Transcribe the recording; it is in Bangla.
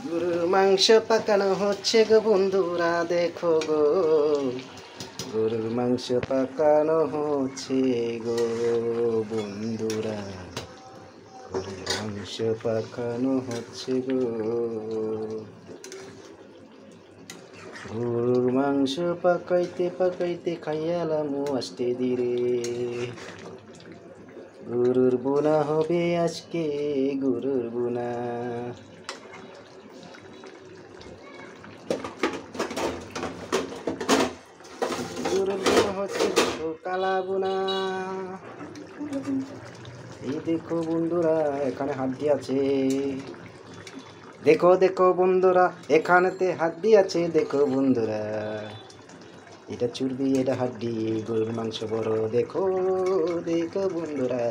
গরুর মাংস পাকানো হচ্ছে গো বন্ধুরা দেখো গো, গরুর মাংস পাকানো হচ্ছে গো বন্ধুরা, গরুর মাংস পাকানো হচ্ছে গো। গরুর মাংস পাকাইতে পাকাইতে খাইয়ালাম আস্তে ধীরে, গরুর বোনা হবে আজকে গরুর বোনা। গরুর বোনা হচ্ছে কালা বোনা। এই দেখো বন্ধুরা এখানে হাড্ডি আছে, দেখো দেখো বন্ধুরা এখানেতে হাড্ডি আছে, দেখো বন্ধুরা এটা চর্বি এটা হাড্ডি, গরুর মাংস বড় দেখো দেখো বন্ধুরা।